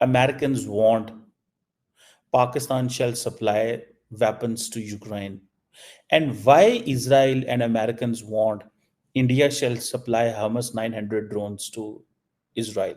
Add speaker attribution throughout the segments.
Speaker 1: Americans want Pakistan shall supply weapons to Ukraine, and why Israel and Americans want India shall supply Hamas 900 drones to Israel?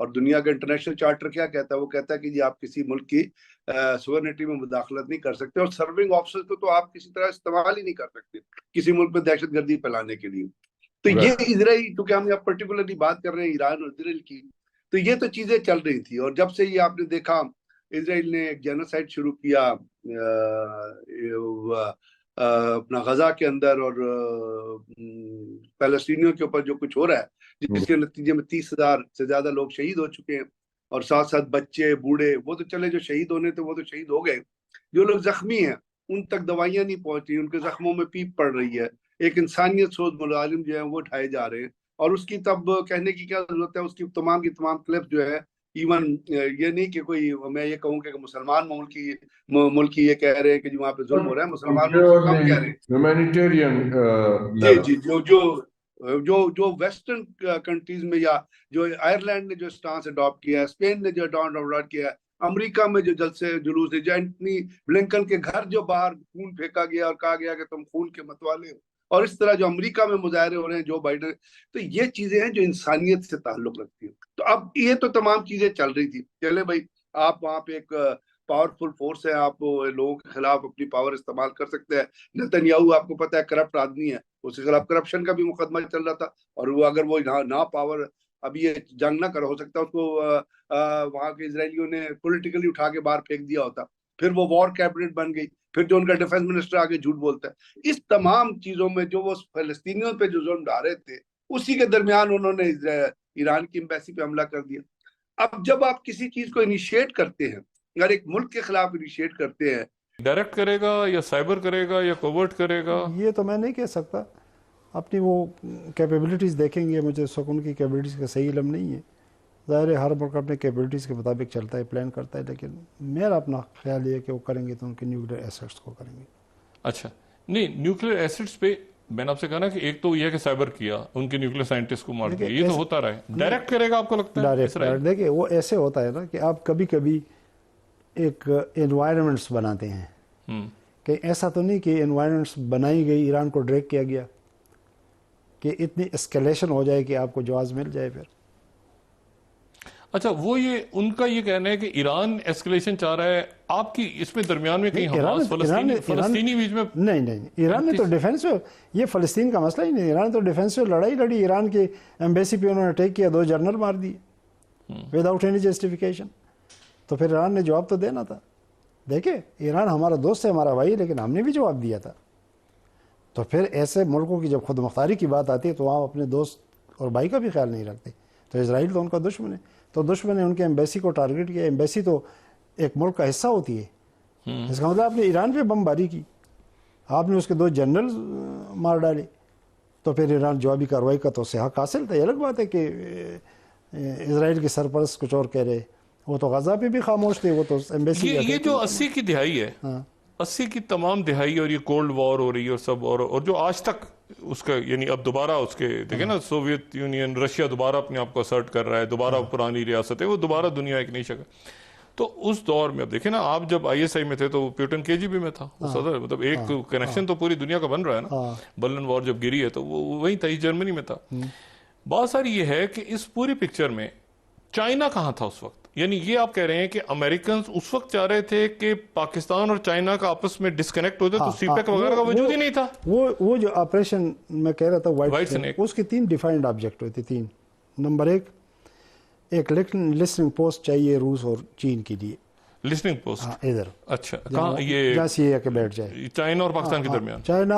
Speaker 2: اور دنیا کا international charter کیا کہتا ہے؟ وہ کہتا ہے کہ جی آپ کسی ملک کی سوورنٹی میں مداخلت نہیں کر سکتے، اور سرونگ آفیسر کو تو آپ کسی طرح استعمال ہی نہیں کر سکتے کسی ملک میں دہشت گردی پھیلانے کے لیے. تو یہ اسرائیل، کیونکہ ہم یہاں پرٹیکولرلی بات کر رہے ہیں ایران اور اسرائیل کی، تو یہ تو چیزیں چل رہی تھی. اور جب سے یہ آپ نے دیکھا اسرائیل نے ایک جینوسائیڈ شروع کیا اپنا غزہ کے اندر، اور فلسطینیوں کے اوپر جو کچھ ہو رہا ہے، جس کے نتیجے میں 30,000 سے زیادہ لوگ شہید ہو چکے ہیں، اور ساتھ ساتھ بچے بوڑھے، وہ تو چلے جو شہید ہونے تھے وہ تو شہید ہو گئے، جو لوگ زخمی ہیں ان تک دوائیاں نہیں پہنچ رہی، ان کے زخموں میں پیپ پڑ رہی ہے. ایک انسانیت سوز مظالم جو ہیں وہ اٹھائے جا رہے ہیں. اور اس کی تب کہنے کی کیا ضرورت ہے، اس کی تمام کی تمام کلپس جو ہے، ایون یہ نہیں کہ کوئی میں یہ کہوں کہ مسلمان ملکی یہ کہہ رہے ہیں کہ جو وہاں پہ ظلم ہو رہا ہے، مسلمان ملک کم کہہ رہے ہیں. جی جو ویسٹرن کنٹریز میں، یا جو آئرلینڈ نے جو سٹانس اڈاپٹ کیا ہے، اسپین نے جو اڈاپٹ کیا ہے، امریکہ میں جو جلسے جلوس ہے، اینٹنی بلنکن کے گھر جو باہر خون پھینکا گیا اور کہا گیا کہ تم خون کے متوالے ہو، اور اس طرح جو امریکہ میں مظاہرے ہو رہے ہیں جو بائیڈن، تو یہ چیزیں ہیں جو انسانیت سے تعلق رکھتی ہیں. تو اب یہ تو تمام چیزیں چل رہی تھی. چلے بھائی، آپ وہاں پہ ایک پاورفل فورس ہے، آپ لوگوں کے خلاف اپنی پاور استعمال کر سکتے ہیں. نتنیاہو آپ کو پتہ ہے کرپٹ آدمی ہے، اس کے خلاف کرپشن کا بھی مقدمہ چل رہا تھا، اور وہ اگر وہ نہ پاور اب یہ جنگ نہ کر، ہو سکتا ہے اس کو وہاں کے اسرائیلیوں نے پولیٹیکلی اٹھا کے باہر پھینک دیا ہوتا، پھر وہ وار کیبنٹ بن گئی، پھر جو ان کا ڈیفنس منسٹر آگے جھوٹ بولتا ہے. اس تمام چیزوں میں جو وہ فلسطینیوں پہ جو ظلم ڈھا رہے تھے، اسی کے درمیان انہوں نے ایران کی ایمبیسی پہ حملہ کر دیا. اب جب آپ کسی چیز کو انیشیٹ کرتے ہیں، اگر ایک ملک کے خلاف انیشیٹ کرتے ہیں،
Speaker 3: ڈائریکٹ کرے گا یا سائبر کرے گا یا کوورٹ کرے گا،
Speaker 4: یہ تو میں نہیں کہہ سکتا. اپنی وہ کیپیبلٹیز دیکھیں گے، مجھے سکون کی کیپیبلٹیز کا صحیح علم نہیں ہے. ظاہر ہے ہر ملک اپنے کیپیبلٹیز کے مطابق چلتا ہے، پلان کرتا ہے، لیکن میرا اپنا خیال یہ ہے کہ وہ کریں گے تو ان کے نیوکلیئر ایسٹس کو کریں گے.
Speaker 3: اچھا نہیں، نیوکلیئر ایسٹس پہ میں نے آپ سے کہا نا کہ ایک تو یہ ہے کہ سائبر کیا، ان کے نیوکلیئر سائنٹسٹ کو مار دیا، یہ تو ہوتا رہا ہے. ڈائریکٹ کرے گا آپ کو لگتا ہے
Speaker 4: ڈائریکٹ دیکھیں، وہ ایسے ہوتا ہے نا کہ آپ کبھی کبھی ایک انوائرمنٹس بناتے ہیں، کہ ایسا تو نہیں کہ انوائرمنٹس بنائی گئی، ایران کو ڈریگ کیا گیا کہ اتنی اسکیلیشن ہو جائے کہ آپ کو جواز مل جائے پھر.
Speaker 3: اچھا، وہ یہ ان کا یہ کہنا ہے کہ ایران ایسکلیشن چاہ رہا ہے، آپ کی اس میں درمیان میں کہیں حماس فلسطینی بیچ میں؟
Speaker 4: نہیں، ایران نے تو ڈیفینس میں، یہ فلسطین کا مسئلہ ہی نہیں، ایران نے تو ڈیفینس میں لڑائی لڑی. ایران کے ایمبیسی پہ انہوں نے اٹیک کیا، 2 جنرل مار دیے وداؤٹ اینی جسٹیفیکیشن. تو پھر ایران نے جواب تو دینا تھا. دیکھیں، ایران ہمارا دوست ہے، ہمارا بھائی، لیکن ہم نے بھی جواب دیا تھا. تو پھر ایسے ملکوں کی جب خود مختاری کی بات آتی ہے تو وہاں اپنے دوست اور بھائی کا بھی خیال نہیں رکھتے. تو اسرائیل تو ان کا دشمن ہے، تو دشمن نے ان کے ایمبیسی کو ٹارگٹ کیا. ایمبیسی تو ایک ملک کا حصہ ہوتی ہے، اس کا مطلب آپ نے ایران پہ بم باری کی، آپ نے اس کے 2 جنرل مار ڈالے، تو پھر ایران جوابی کارروائی کا تو حق حاصل تھا. یہ الگ بات ہے کہ اسرائیل کے سرپرست کچھ اور کہہ رہے، وہ تو غزہ پہ بھی خاموش تھے، وہ تو ایمبیسی.
Speaker 3: یہ جو 80 کی دہائی ہے، 80 کی تمام دہائی، اور یہ کولڈ وار ہو رہی ہے اور سب، اور جو آج تک اس کا یعنی اب دوبارہ اس کے دیکھیں نا، سوویت یونین، رشیا دوبارہ اپنے آپ کو اسرٹ کر رہا ہے، دوبارہ پرانی ریاست ہے، وہ دوبارہ دنیا ایک نئی شکل. تو اس دور میں اب دیکھیں نا، آپ جب ISI میں تھے تو پیوٹن KGB میں تھا، صدر، مطلب ایک کنیکشن تو پوری دنیا کا بن رہا ہے نا. برلن وار جب گری ہے تو وہ وہیں تھا، جرمنی میں تھا. بات ساری یہ ہے کہ اس پوری پکچر میں چائنا کہاں تھا اس وقت؟ یعنی یہ آپ کہہ رہے ہیں کہ امریکنز اس وقت چاہ رہے تھے کہ پاکستان اور چائنا کا آپس میں ڈسکنیکٹ ہو جائے، تو CPEC وغیرہ کا وجود ہی نہیں تھا.
Speaker 4: وہ جو آپریشن میں کہہ رہا تھا وائٹ سنیک، اس کی 3 ڈیفائنڈ آبجیکٹ ہوتے. 3 نمبر 1، ایک لسننگ پوسٹ چاہیے روس اور چین کے لیے.
Speaker 3: لسننگ پوسٹ
Speaker 4: ادھر،
Speaker 3: اچھا، کہاں؟ یہ
Speaker 4: جہاں CIA کے بیٹھ جائے،
Speaker 3: چائنا اور پاکستان کے درمیان.
Speaker 4: چائنا